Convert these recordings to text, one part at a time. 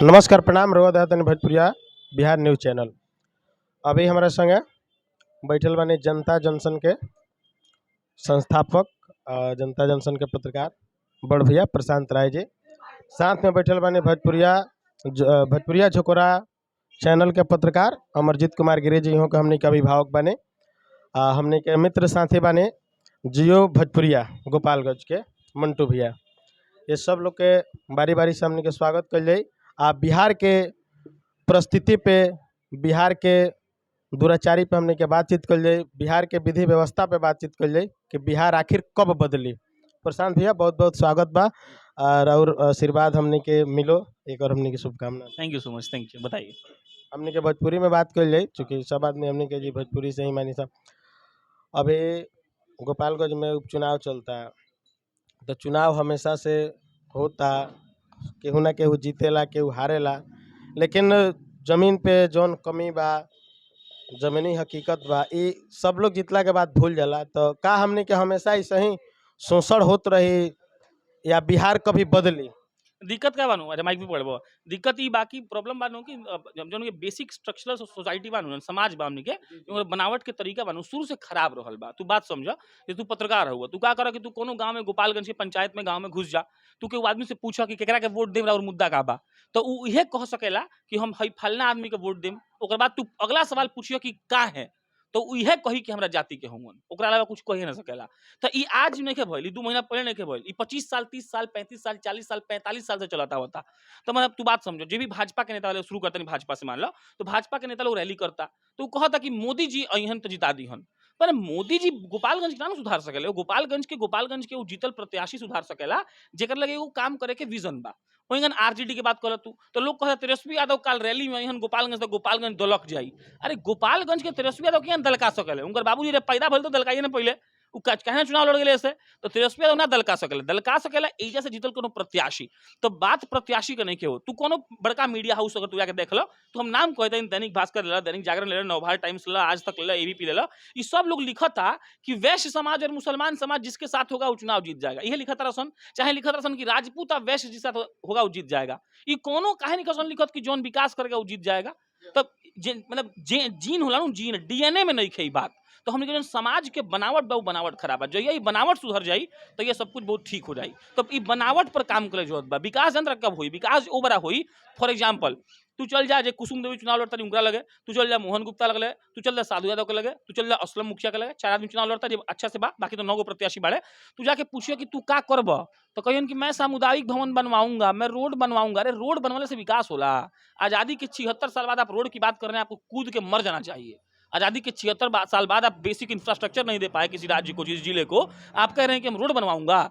नमस्कार प्रणाम रोद तनि भोजपुरिया बिहार न्यूज चैनल। अभी हमारे संगे बैठल बानी जनता जंक्शन के संस्थापक जनता जंक्शन के पत्रकार बड़ भैया प्रशांत राय जी। साथ में बैठल बानी भोजपुरिया झोकोरा चैनल के पत्रकार अमरजीत कुमार गिरी जी हो के हमने के अभिभावक बने। हमने के मित्र साथी बने जियो भोजपुरिया गोपालगंज के मंटू भैया। ये सब लोग के बारी बारी से हमने के स्वागत कर जाए। बिहार के परिस्थिति पे, बिहार के दुराचारी पे हमने के बातचीत कर जाए, बिहार के विधि व्यवस्था पे बातचीत कर जाए कि बिहार आखिर कब बदली। प्रशांत भैया बहुत बहुत स्वागत बा और आशीर्वाद हमने के मिलो एक और हमने की शुभकामना। Thank you so much, thank you. बताइए। हमने के भोजपुरी में बात कर जाए चूँकि सब आदमी हमने के जी भोजपुरी से ही मानी सब। अभी गोपालगंज में उपचुनाव चलता है तो चुनाव हमेशा से होता, केहू ना केहू जीतेला केहू हारेला, लेकिन जमीन पे जौन कमी बा, जमीनी हकीकत बा, ये सब लोग जितला के बाद भूल जाला। तो का हमने के हमेशा ऐसे ही शोषण होत रही या बिहार कभी बदली? दिक्कत क्या बानू? अरे माइक भी पड़बो। दिक्कत ई बाकी प्रॉब्लम बानू कि जौन के बेसिक स्ट्रक्चरल सोसाइटी बानू समाज बा हमनी के ओकर बनावट के तरीका बानू शुरू से खराब रहल बा। तू बात समझ कि तू पत्रकार हुआ, तू का कर कि तू कोनो गांव में गोपालगंज के पंचायत में गांव में घुस जा, तू के आदमी से पूछा कि केकरा के वोट देम और मुद्दा का बा, तो उ इहे कह सकेला कि हम हई फलना आदमी के वोट देम। ओकर बाद तू अगला सवाल पूछियो कि का है, तो उ इहे कही कि हमरा जाति के होवन, ओकरा अलावा कुछ कहे ना सकेला। तो ई आज नहीं के भइल, 2 महीना पहले नहीं के भइल, ई 25 साल 30 साल 35 साल 40 साल 45 साल से चलता होता। तो मतलब तू बात समझो, जो भी भाजपा के नेता वाले शुरू करते नहीं, भाजपा से मान लो तो भाजपा के नेता लोग रैली करता तो कहता कि मोदी जी अहन तो जिता दी हन। पर मोदी जी गोपालगंज के नाम सुधार सकेले, गोपालगंज के जीतल प्रत्याशी सुधार सकेला जेकर लगे एगो काम करे के विजन बा। वहींगन आरजेडी के बात कर तू तो लोग कहता तेजस्वी यादव काल रैली में अहन गोपालगंज तो गोपालगंज दलक जाई। अरे गोपालगंज के तेजस्वी यादव के दलका सकेले, उनकर बाबूजी रे पैदा भइल तो दलकाइए ना पहले, उ कहना चुनाव लड़ गए ऐसे तो तेजस्वी यादव ना दलका सकेला एजा से जीतल कोनो प्रत्याशी। तो बात प्रत्याशी के नहीं के हो, तू कोनो बड़का मीडिया हाउस अगर तू जाके देख लो तो हम नाम कहते हैं, दैनिक भास्कर ले, दैनिक जागरण ले, नवभारत टाइम्स ले, आज तक ले, एबीपी ले, ये सब लोग लिखता कि वैश्य समाज और मुसलमान समाज जिसके साथ होगा वो चुनाव जीत जाएगा। यही लिखा रसन, चाहे लिखा रसन कि राजपूत और वैश्य जिसके साथ होगा वो जीत जाएगा। ये कोनो काहे नहीं कसन लिखत कि जौन विकास करेगा वो जीत जाएगा। तब मतलब जीन होला नु, जीन डीएनए में नहीं खे बात। तो हमने जो समाज के बनावट बा बनावट खराब है, जो ये बनावट सुधर जाई तो ये सब कुछ बहुत ठीक हो जाई। तो ये बनावट पर काम करे जरूरत बा। विकास जंत्र कब हुई? विकास ओ बड़ा हुई। फॉर एग्जाम्पल तू चल जा, कुसुम देवी चुनाव लड़ता उनका लगे, तू चल जा मोहन गुप्ता लगे, तू चल जा साधु यादव के लगे, तू चल जा असलम मुखिया के लगे, 4 आदमी चुनाव लड़ता जब अच्छा से बा, बाकी तो 9 गो प्रत्याशी बाड़े। तू जाके पूछियो कि तू का करब, तो कहियन कि मैं सामुदायिक भवन बनवाऊंगा, मैं रोड बनवाऊंगा। अरे रोड बनवाने से विकास होला? आजादी के 76 साल बाद आप रोड की बात कर रहे हैं, आपको कूद के मर जाना चाहिए। आजादी के 76 साल बाद आप बेसिक इंफ्रास्ट्रक्चर नहीं दे पाए किसी राज्य को, जिस जिले को आप कह रहे हैं कि हम रोड बनवाऊंगा।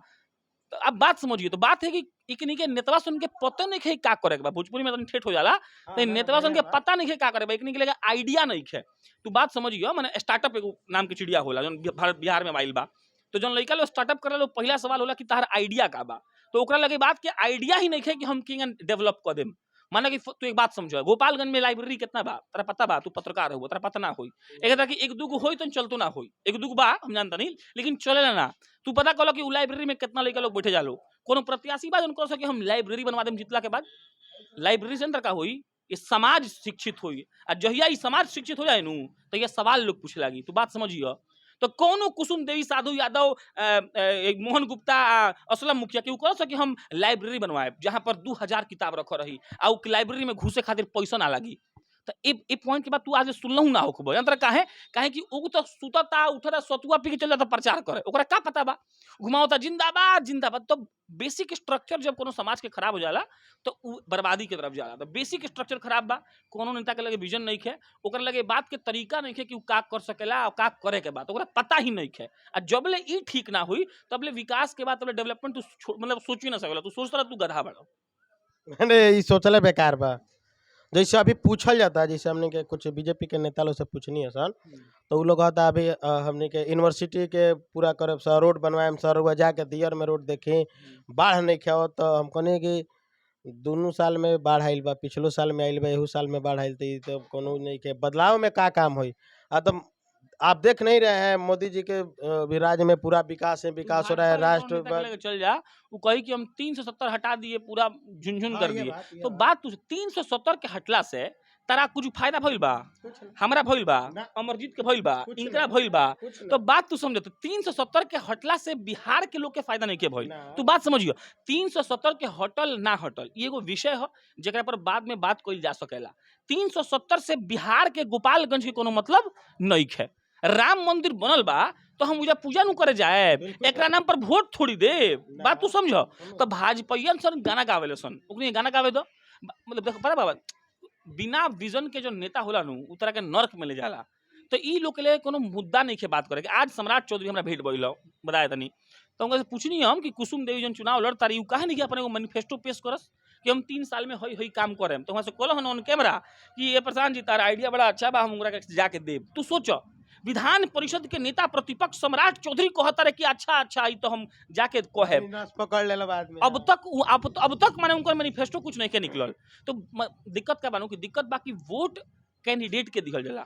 तो आप बात समझिए। तो बात है कि इकनी के नेतवा सुन के पता नहीं है का करे, भोजपुरी में तो ठेठ हो जाला, तो नेतवा सुन के पता नहीं है का करे, इकनी के लिए आइडिया नहीं है। तो बात समझिए, मैंने स्टार्टअप एगो नाम के चिड़िया होला जो भारत बिहार में आइल बा। तो जो लड़का लोग स्टार्टअप करे लो, पहला सवाल होला कि तार आइडिया का बा। तो ओकरा लगे बात के आइडिया ही नहीं है कि हम डेवलप कर देम। माना कि तू एक बात समझो, गोपालगंज में लाइब्रेरी कितना बा तेरा पता बा? तू पत्रकार हो, तेरा पता ना होई। एक दूगो होई तो चलतो ना होई, एक दूगो बा हम जानता नहीं, लेकिन चलेला ना। तू पता कलो कि लाइब्रेरी में कितना लड़का लोग बैठे जालो। कोनो प्रत्याशी बा उनको सके हम लाइब्रेरी बनवा देम जितला के बाद? लाइब्रेरी से अंदर का होई? ये समाज शिक्षित होई। और जहिया ये समाज शिक्षित हो जाए नु तो ये सवाल लोग पूछे लगी। तू बात समझियो। तो कोनो कुसुम देवी, साधु यादव, मोहन गुप्ता, असलम मुखिया के कह सके हम लाइब्रेरी बनवाए जहां पर 2000 किताब रख रही आ लाइब्रेरी में घुसे खातिर पैसा ना लगी। तो ए पॉइंट के बाद तू आज सुनलहु ना होखबो अंतर काहे कि उ तो सुतता उठता सतुआ पी के चल जाता प्रचार करे, ओकरा का पता बा? घुमावता जिंदाबाद जिंदाबाद। तो बेसिक स्ट्रक्चर जब कोनो समाज के खराब हो जाला तो उ बर्बादी के तरफ जाला। तो बेसिक स्ट्रक्चर खराब बा, कोनो नेता के लगे विजन नहीं है, ओकरा लगे बात के तरीका नहीं है कि उ का कर सकेला और का करे के बात ओकरा पता ही नहीं है। आ जबले ई ठीक ना हुई तबले विकास के बाद तबले डेवलपमेंट तू मतलब सोच ही ना सकेला। तू सोचता तू गधा बड़ा। अरे ये सोचले बेकार बा। जैसे अभी पूछल जाता है, जैसे हमने के कुछ बीजेपी के नेता लोग से पूछनी है सन, तो वो लोग कहता अभी हमने के यूनिवर्सिटी के पूरा करब सर, रोड बनवाएम सर, हुआ जाके दियर में रोड देखी, बाढ़ नहीं खाओ। तो हम कहने कि दोनों साल में बाढ़ आइल बा, पिछलो साल में आइल बा, एहू साल में बाढ़ आइल, तो कोनो नहीं के बदलाव में का काम होई? तो आप देख नहीं रहे हैं मोदी जी के भी राज्य में पूरा विकास है, विकास हो रहा है, राष्ट्र लेके चल जा, वो कही कि हम 370 हटा दिए, पूरा झुनझुन कर दिए। तो बात तू 370 के हटला से तारा कुछ फायदा भइल बा? हमरा भइल बा, अमरजीत के भइल बा, इनकरा भइल बा। तो बात तू समझ, 370 के हटला से बिहार के लोग के फायदा नहीं के भइल। तू बात समझियो, 370 के हटल ना हटल ये एगो विषय है जेकरा पर बाद में बात कइल जा सकेला। 370 से बिहार के गोपालगंज के कोनो मतलब नहीं है। राम मंदिर बनल बा तो हम उजा पूजा नु करे जाए, एकरा नाम पर वोट थोड़ी दे। बात तू समझ। तो भाजपा सन गाना गावेले सन, ओकनी गाना गावे दो। मतलब देखो पता बाबा, बिना विजन के जो नेता होला नु उ तरह के नर्क में ले जाला। तो ई लोग के लिए कोनो मुद्दा नहीं के बात करे के। आज सम्राट चौधरी हमरा भेंट भइल बताए तनी, तो उनका से पूछनी हम कि कुसुम देवी जन चुनाव लड़ तारी, उ काहे नहीं कि अपने एगो मैनिफेस्टो पेश करस कि हम 3 साल में हई हई काम करेम। तो वहां से कहलो हन ऑन कैमरा कि ये प्रशांत जी तारा आइडिया बड़ा अच्छा बा, हम उनकरा के जाके देब। तू सोचो, विधान परिषद के नेता प्रतिपक्ष सम्राट चौधरी कहता रहे कि अच्छा अच्छा ई तो हम जाके कहे पकड़ ले बाद में। अब तक माने उनकर मैनिफेस्टो कुछ नहीं के निकलल। तो दिक्कत क्या बानू कि दिक्कत बाकी वोट कैंडिडेट के दिखल जाला।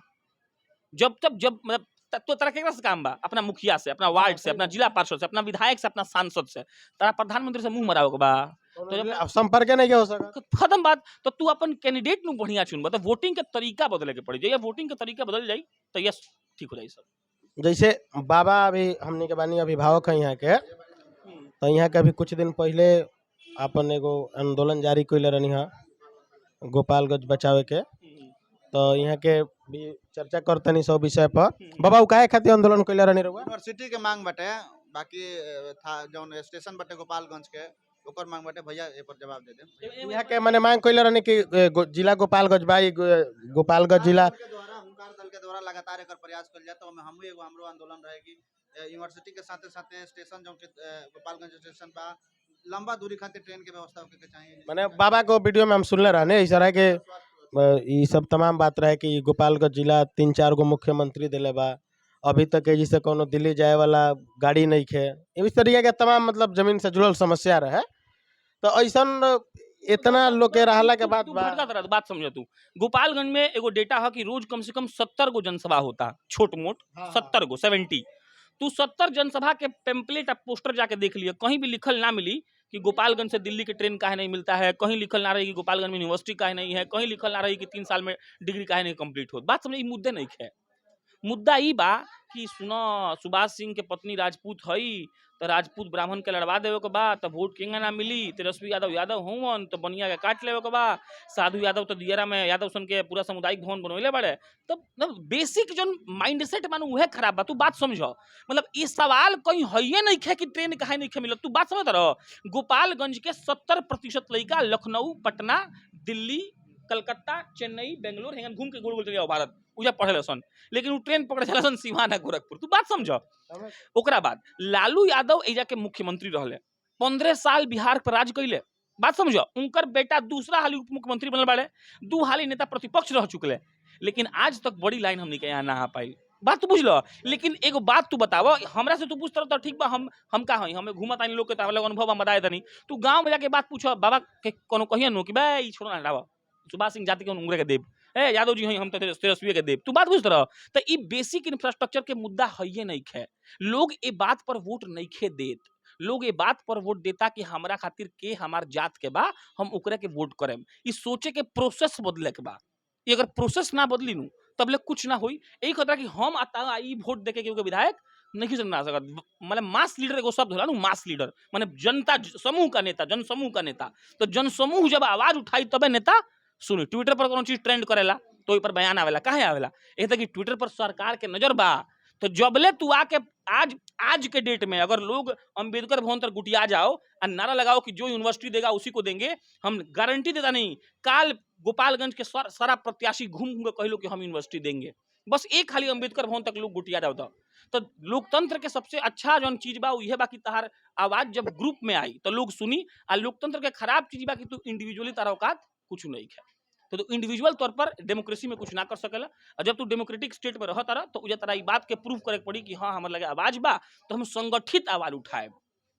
जब मतलब तो तरह केकरा से काम बा? अपना मुखिया से, अपना वार्ड से, अपना जिला पार्षद से, अपना विधायक से, अपना सांसद से। तारा प्रधानमंत्री से मुंह मराओ के बा तो जब संपर्क नहीं हो सका, खत्म बात। तो तू अपन कैंडिडेट नु बढ़िया चुन, तो वोटिंग के तरीका बदले के पड़ी। जब वोटिंग के तरीका बदल जाई तो यस ठीक हो जाई सब। जैसे बाबा अभी हमने के बानी अभिभावक है यहाँ के, तो यहाँ के अभी कुछ दिन पहले अपन एगो आंदोलन जारी कैले रहनी है गोपालगंज बचावे के। तो यहाँ के भी चर्चा करतनी सब विषय पर। बाबा काहे खातिर आंदोलन कैले रहनी रहुआ? यूनिवर्सिटी के मांग बटे, बाकी था जौन स्टेशन बटे गोपालगंज के ओकर मांग बटे। भैया ए पर जवाब दे दे। यहाँ के माने मांग कैले रहनी कि जिला गोपालगंज भाई गोपालगंज जिला के द्वारा हुंकार दल के द्वारा लगातार एकर प्रयास कइल जाता। ओमे हमहू एगो हमरो आंदोलन रहे कि यूनिवर्सिटी के साथे साथे स्टेशन जौन के गोपालगंज स्टेशन बा लंबा दूरी खातिर ट्रेन के व्यवस्था होके के चाहिए। माने बाबा को वीडियो में हम सुनले रहने इस तरह के ये सब तमाम बात रहे कि गोपालगंज जिला 3-4 गो मुख्यमंत्री दिले बा, अभी तक जैसे कोनो दिल्ली जाए वाला गाड़ी नहीं खे, इस तरीके के तमाम मतलब जमीन से जुड़ल समस्या रहे। तो ऐसा इतना लोग के रहला के बाद बात समझ। तू गोपालगंज में एगो डेटा है कि रोज कम से कम 70 गो जनसभा होता, छोट मोट 70 गो 70। तू 70 जनसभा के पेम्पलेट पोस्टर जाके देख लिया, कहीं भी लिखल ना मिली कि गोपालगंज से दिल्ली के ट्रेन काहे नहीं मिलता है, कहीं लिखल ना रही कि गोपालगंज में यूनिवर्सिटी काहे नहीं है, कहीं लिखल ना रही कि 3 साल में डिग्री काहे नहीं कंप्लीट हो। बात समझ, मुद्दे नहीं है। मुद्दा ई बा कि सुनो, सुभाष सिंह के पत्नी राजपूत हई, तो राजपूत ब्राह्मण के लड़वा देवे के बा, तो वोट केंगा ना मिली। तेजस्वी यादव यादव होवन तो बनिया के काट लेवे के बा। साधु यादव तो दियरा में यादव सन के पूरा सामुदायिक भवन बनवले बड़े। तो मतलब बेसिक जो माइंडसेट मानू उहे खराब बा। तू बात समझो, मतलब ये सवाल कहीं हइये नहीं है कि ट्रेन काहे नहीं खे मिलत। तू बात समझ रहो, गोपालगंज के 70% लड़का लखनऊ, पटना, दिल्ली, कलकत्ता, चेन्नई, बेंगलोर हेंगन घूम के गोल गोल चले भारत उजा पढ़े सन, लेकिन वो ट्रेन पकड़े चला सन सिवाना गोरखपुर। तू बात समझो। ओकरा बाद लालू यादव एजा के मुख्यमंत्री रहले, 15 साल बिहार पर राज कैले। बात समझो, उनकर बेटा दूसरा हाली उप मुख्यमंत्री बनल बाड़े, 2 हाली नेता प्रतिपक्ष रह चुकले, लेकिन आज तक बड़ी लाइन हमनी के यहाँ ना आ पाई। बात तू बुझ लो। लेकिन एगो बात तू बतावो, हमरा से तू पूछता तो ठीक बा, हम का हई, हमें घूमत आनी लोग के तावले अनुभव हम बताए तनी। तू गांव में जाके बात पूछो, बाबा के कोनो कहिया नो कि बे ई छोड़ो ना हटावा, सुभाष सिंह जाति के उंगरे के देव, ए यादव जी हई हम तो तेजस्वी के देव। तू बात बुझ रहा। तो ई बेसिक इंफ्रास्ट्रक्चर के मुद्दा हइये नहीं है। लोग ए बात पर वोट नहीं खे देत। लोग ये बात पर वोट देता कि हमरा खातिर के हमार जात के बा, हम ओकरे के वोट करेम। ई सोचे के प्रोसेस बदले के बा। ये अगर प्रोसेस ना बदली नु तब ले कुछ ना होई। यही खतरा कि हम आता ई वोट देके के विधायक नहीं चुना सकत। मतलब मास लीडर एगो शब्द होला नु, मास लीडर माने जनता समूह का नेता, जन समूह का नेता। तो जन समूह जब आवाज उठाई तबे नेता सुनी। ट्विटर पर कोनो चीज ट्रेंड करेला तो ओइ पर बयान आवेला, काहे आवेला? एते कि ट्विटर पर सरकार के नजर बा। तो जबले तू आके आज के डेट में अगर लोग अंबेडकर भवन तक गुटिया जाओ और नारा लगाओ कि जो यूनिवर्सिटी देगा उसी को देंगे, हम गारंटी देता नहीं, काल गोपालगंज के सारा प्रत्याशी घूम घूम के कहलो कि हम यूनिवर्सिटी देंगे। बस एक खाली अंबेडकर भवन तक लोग गुटिया जाओ। तो लोकतंत्र के सबसे अच्छा जो चीज बा यह बा कि तहार आवाज जब ग्रुप में आई तो लोग सुनी। आ लोकतंत्र के खराब चीज बा कि तू इंडिविजुअली तारा औकात कुछ नहीं है। तो इंडिविजुअल तौर पर डेमोक्रेसी में कुछ ना कर सकेला। और जब तू डेमोक्रेटिक स्टेट में रहता रहा तो उजा तारा ई बात के प्रूव करे पड़ी कि हाँ हमारे लगे आवाज बा, तो हम संगठित आवाज उठाए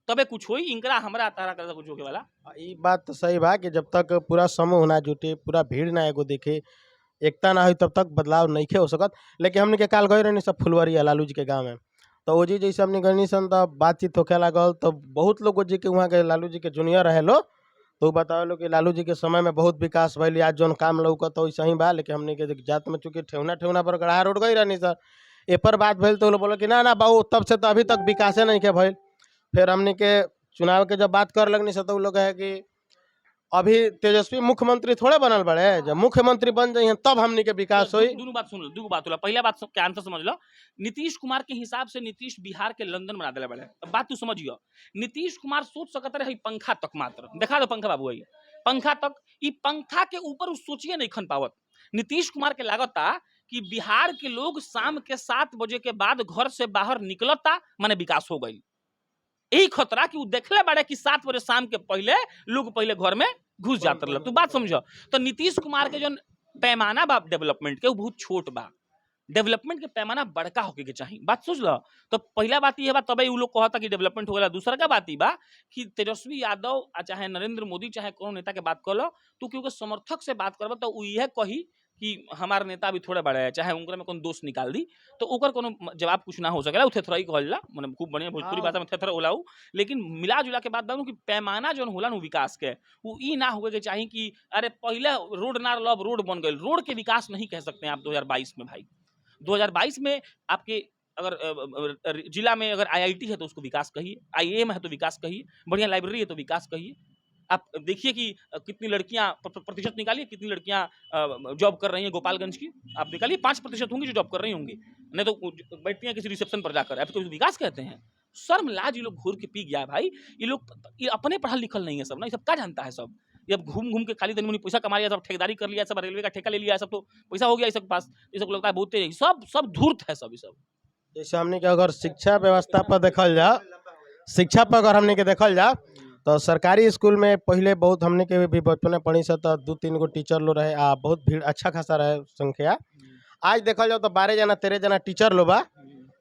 तबे कुछ होई। इनकरा हमरा तारा कर कुछ होके वाला। ई बात तो सही बा कि जब तक पूरा समूह ना जुटे, पूरा भीड़ ना एगो देखे, एकता ना हुई तब तक बदलाव नहीं हो सकत। लेकिन हमने के काल गए रहनी सब फुलवरिया लालू जी के गाँव में, तो वो जी जैसे हमने गनी सन तब बातचीत होखे लागल, तो बहुत लोग जी के वहाँ के लालू जी के जूनियर रहे लो, तो बतावे लो कि लालू जी के समय में बहुत विकास भइल, आज जौन काम लौकत तो वैसे ही बा। लेकिन हमने के जात में चूंकि ठेवना ठेवना पर गढ़ा रोड गई रहनी सर, ए पर बात भइल तो वो लोग बोलो कि ना ना बाबू तब से तो अभी तक विकासे नहीं के भइल। फिर हमने के चुनाव के जब बात कर लगनी सर, तो वो लोग है कि अभी तेजस्वी मुख्यमंत्री थोड़े बनल बड़े, जब मुख्यमंत्री बन जाइए तब हमने के विकास हुई। दोनों बात सुन लो, दो बात होला। पहला बात के आंसर समझ लो। नीतीश कुमार के हिसाब से नीतीश बिहार के लंदन बना दिला बड़े। अब बात तू समझियो, नीतीश कुमार सोच सकत रहे पंखा तक, मात्र देखा दो पंखा बाबू है पंखा तक, ई पंखा के ऊपर सोचिए नहीं खन पावत। नीतीश कुमार के लागता कि बिहार के लोग शाम के 7 बजे के बाद घर से बाहर निकलता माने विकास हो गई। यही खतरा कि वो देखले बाड़े कि 7 बजे शाम के पहले लोग पहले घर में घुस जाते रहे। तू बात समझो, तो नीतीश कुमार के जो पैमाना बा डेवलपमेंट के वो बहुत छोट बा। डेवलपमेंट के पैमाना बड़का होके के चाहिए, बात सोच लो। तो पहला बात ये बा, तबे उ लोग कहता कि डेवलपमेंट हो गया। दूसरा का बात ही बा कि तेजस्वी यादव चाहे नरेंद्र मोदी चाहे कोनो नेता के बात कर लो, तू क्योंकि समर्थक से बात करबा तो यह कही कि हमारे नेता भी थोड़े बड़े है, चाहे उनके में कौन दोष निकाल दी तो ओकर कोनो जवाब कुछ ना हो सकेला। उ थेथराई कहला, माने खूब बढ़िया भोजपुरी भाषा में थेथरा ओलाऊ। लेकिन मिला जुला के बात बानू कि पैमाना जो होला नु विकास के, वो ई ना होगे के चाहिए कि अरे पहले रोड ना लब रोड बन गए। रोड के विकास नहीं कह सकते हैं आप 2022 में भाई। 2022 में आपके अगर जिला में अगर आईआईटी है तो उसको विकास कहिए, आईएएम है तो विकास कहिए, बढ़िया लाइब्रेरी है तो विकास कहिए। आप देखिए कि कितनी लड़कियां प्रतिशत निकालिए, कितनी लड़कियां जॉब कर रही हैं गोपालगंज की, आप निकालिए 5% होंगी जो जॉब कर रही होंगी, नहीं तो बैठती हैं किसी रिसेप्शन पर जाकर। अब तो विकास कहते हैं। शर्म लाज ये लोग घूर के पी गया है भाई। ये लोग ये अपने पढ़ा लिखल नहीं है सब ना, ये सब क्या जानता है सब। ये अब घूम घूम के खाली दिन में पैसा कमा लिया, सब ठेकेदारी कर लिया, सब रेलवे का ठेका ले लिया, सब तो पैसा हो गया इस पास। ये सब लगता है बहुत तेज, सब धूर्त है सब। ये सब जैसे हमने के अगर शिक्षा व्यवस्था पर देखल जा, शिक्षा पर अगर हमने के देखल जा तो सरकारी स्कूल में पहले बहुत हमने के भी बचपन में पढ़ी से तो 2-3 गो टीचर लो रहे, आ बहुत भीड़ अच्छा खासा रहे संख्या। आज देखल जाओ तो 12 जना 13 जना टीचर लो बा,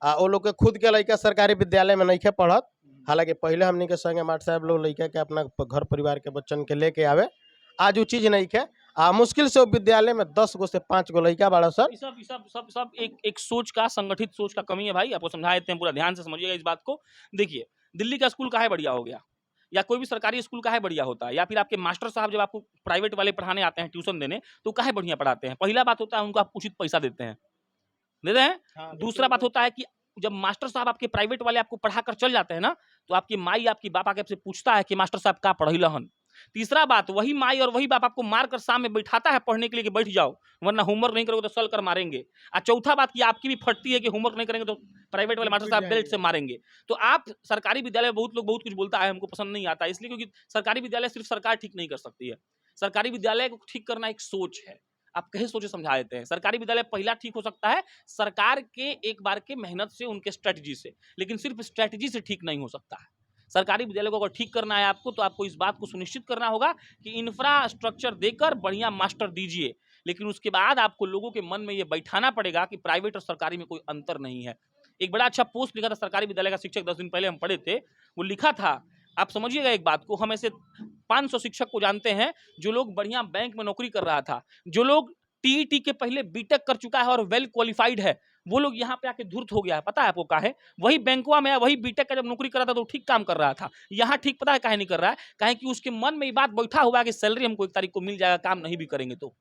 आ वो लोग के खुद के लड़का सरकारी विद्यालय में नहीं पढ़त। हालांकि पहले हमने के संगे मास्टर साहब लोग लड़का के अपना घर परिवार के बच्चन के लेके आवे, आज वो चीज नहीं है। मुश्किल से विद्यालय में 10 गो से 5 गो लड़का बड़ा सर। सब एक सोच का, संगठित सोच का कमी है भाई। आपको समझा देते हैं, पूरा ध्यान से समझिएगा इस बात को। देखिए दिल्ली का स्कूल काहे बढ़िया हो गया, या कोई भी सरकारी स्कूल काहे बढ़िया होता है, या फिर आपके मास्टर साहब जब आपको प्राइवेट वाले पढ़ाने आते हैं ट्यूशन देने तो काहे बढ़िया पढ़ाते हैं। पहला बात होता है उनको आप उचित पैसा देते हैं। हाँ, दूसरा बात होता है कि जब मास्टर साहब आपके प्राइवेट वाले आपको पढ़ा कर चल जाते हैं ना, तो आपकी माई आपकी बाप आके आपसे पूछता है कि मास्टर साहब का पढ़ैलहन। तीसरा बात, वही माई और वही बाप आपको मार कर सामने बैठाता है पढ़ने के लिए कि बैठ जाओ, वरना होमवर्क नहीं करोगे तो सल कर मारेंगे। और चौथा बात की आपकी भी फटती है कि होमवर्क नहीं करेंगे तो प्राइवेट वाले मास्टर साहब बेल्ट से मारेंगे। तो आप सरकारी विद्यालय, बहुत लोग बहुत कुछ बोलता है, हमको पसंद नहीं आता इसलिए क्योंकि सरकारी विद्यालय सिर्फ सरकार ठीक नहीं कर सकती है। सरकारी विद्यालय को ठीक करना एक सोच है। आप कहे सोचे समझा देते हैं। सरकारी विद्यालय पहला ठीक हो सकता है सरकार के एक बार के मेहनत से, उनके स्ट्रेटजी से, लेकिन सिर्फ स्ट्रेटजी से ठीक नहीं हो सकता है। सरकारी विद्यालय को अगर ठीक करना है आपको, तो आपको इस बात को सुनिश्चित करना होगा कि इंफ्रास्ट्रक्चर देकर बढ़िया मास्टर दीजिए, लेकिन उसके बाद आपको लोगों के मन में ये बैठाना पड़ेगा कि प्राइवेट और सरकारी में कोई अंतर नहीं है। एक बड़ा अच्छा पोस्ट लिखा था सरकारी विद्यालय का शिक्षक, 10 दिन पहले हम पढ़े थे। वो लिखा था, आप समझिएगा एक बात को, हम ऐसे 500 शिक्षक को जानते हैं जो लोग बढ़िया बैंक में नौकरी कर रहा था, जो लोग टीईटी के पहले बीटेक कर चुका है और वेल क्वालिफाइड है, वो लोग यहाँ पे आके धूर्त हो गया है। पता है आपको काहे? वही बैंकवा में, वही बीटेक का जब नौकरी कर रहा था तो ठीक काम कर रहा था। यहाँ ठीक पता है काहे नहीं कर रहा है? काहे कि उसके मन में ये बात बैठा हुआ है कि सैलरी हमको 1 तारीख को मिल जाएगा, काम नहीं भी करेंगे तो।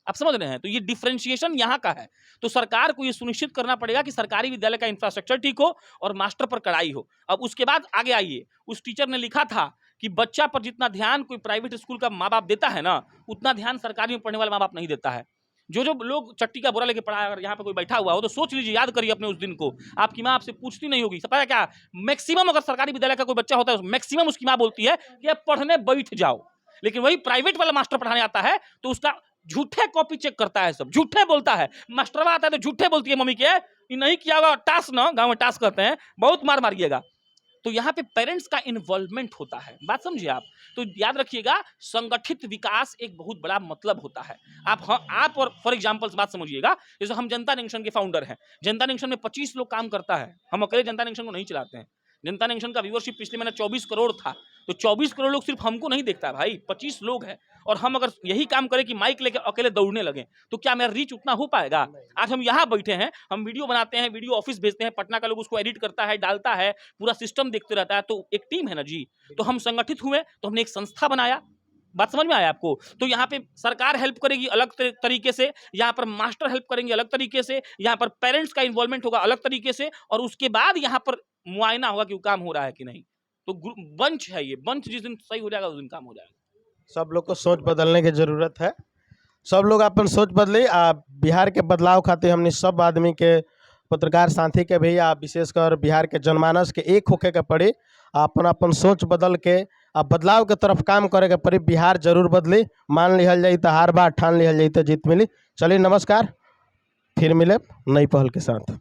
आप समझ रहे हैं? तो ये डिफरेंशिएशन यहाँ का है। तो सरकार को ये सुनिश्चित करना पड़ेगा कि सरकारी विद्यालय का इंफ्रास्ट्रक्चर ठीक हो और मास्टर पर कड़ाई हो। अब उसके बाद आगे आइए, उस टीचर ने लिखा था कि बच्चा पर जितना ध्यान कोई प्राइवेट स्कूल का माँ बाप देता है ना, उतना ध्यान सरकारी में पढ़ने वाले माँ बाप नहीं देता है। जो लोग चट्टी का बोरा लेके पढ़ा, अगर यहाँ पे कोई बैठा हुआ हो तो सोच लीजिए, याद करिए अपने उस दिन को। आपकी माँ आपसे पूछती नहीं होगी, पता है क्या? मैक्सिमम अगर सरकारी विद्यालय का कोई बच्चा होता है, मैक्सिमम उसकी माँ बोलती है कि अब पढ़ने बैठ जाओ। लेकिन वही प्राइवेट वाला मास्टर पढ़ाने आता है तो उसका झूठे कॉपी चेक करता है, सब झूठे बोलता है। मास्टरवा आता है तो झूठे बोलती है मम्मी के, ये नहीं किया होगा टास्क ना, गाँव में टास्क करते हैं, बहुत मार मारिएगा। तो यहाँ पे पेरेंट्स का इन्वॉल्वमेंट होता है, बात समझिए आप। तो याद रखिएगा, संगठित विकास एक बहुत बड़ा मतलब होता है। आप और फॉर एग्जांपल बात समझिएगा, जैसे हम जनता जंक्शन के फाउंडर हैं। जनता जंक्शन में 25 लोग काम करता है, हम अकेले जनता जंक्शन को नहीं चलाते हैं। जनता जंक्शन का व्यूअरशिप पिछले महीने 24 करोड़ था, तो 24 करोड़ लोग सिर्फ हमको नहीं देखता भाई, 25 लोग हैं। और हम अगर यही काम करें कि माइक लेकर अकेले दौड़ने लगे तो क्या मेरा रीच उतना हो पाएगा? आज हम यहाँ बैठे हैं, हम वीडियो बनाते हैं, वीडियो ऑफिस भेजते हैं, पटना का लोग उसको एडिट करता है, डालता है, पूरा सिस्टम देखते रहता है, तो एक टीम है ना जी। तो हम संगठित हुए, तो हमने एक संस्था बनाया। बात समझ में आया आपको? तो यहाँ पे सरकार हेल्प करेगी अलग तरीके से, यहाँ पर मास्टर हेल्प करेंगे अलग तरीके से, यहाँ पर पेरेंट्स का इन्वॉल्वमेंट होगा अलग तरीके से, और उसके बाद यहाँ पर मुआयना होगा कि वो काम हो रहा है कि नहीं। तो बंच है ये, बंच जिस दिन सही हो जाएगा उस दिन काम हो जाएगा। सब लोग को सोच बदलने की जरूरत है। सब लोग अपन सोच बदली। बिहार के बदलाव खातिर हमने सब आदमी के, पत्रकार साथी के भी, विशेषकर बिहार के जनमानस के एक होके के पड़ी। अपन अपन सोच बदल के बदलाव के तरफ काम करे के पड़ी। बिहार जरूर बदली। मान लिहल जाई तो हार बार, ठान लिहल जाई तो जीत मिली। चलिए नमस्कार, फिर मिले नई पहल के साथ।